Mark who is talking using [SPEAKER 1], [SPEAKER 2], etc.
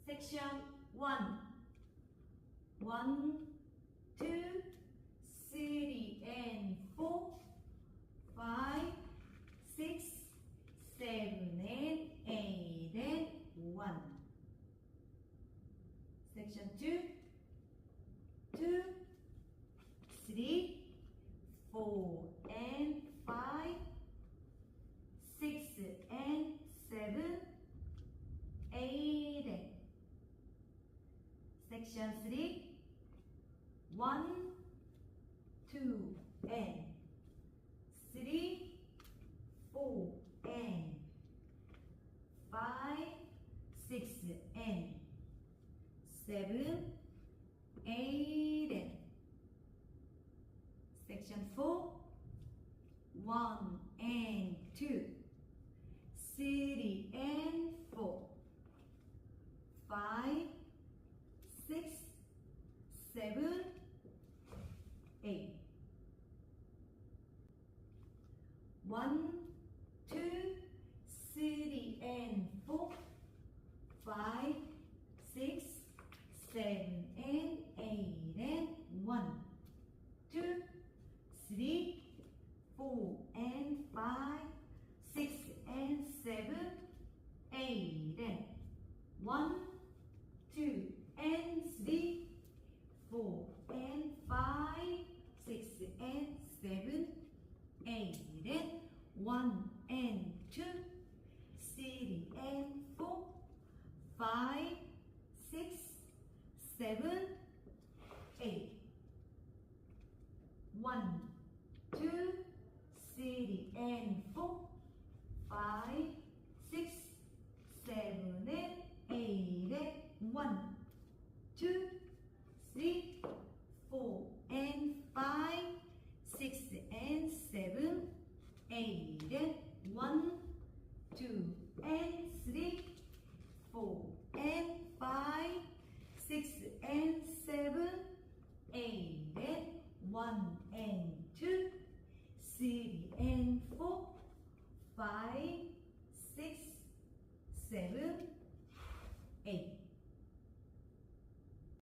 [SPEAKER 1] Section 1. 1, 2, 3 and 4, 5, 6, 7 and 8 and 1. Section 2. 2, 3, 4 and 5, 6 and 7, 8 and Section 3. 1, 2 and 3, 4 and 5, 6 and 7, 8 and Section 4. 1 and 2, 3 and 4, 5, 6, 7, 8. 1, 2, 3 and 4, 5, 6, 7 and 8 and 1, 2, 3, 4 and 5, 6 and 7, 8 and 1, 2 and 3, 4 and 5, 6 and 7, 8 and 1 and 2, 3 and 4, 5, 6, 7, 8. 1, 2, 3 and 4, 5, 6, 7 and 8 and 1, 2, 3, 4 and 5, 6 and 7, 8 and 1, 2 and 3, 4 and 5, 6 and 7, 8 and 1 and 2, 3 and 4, 5,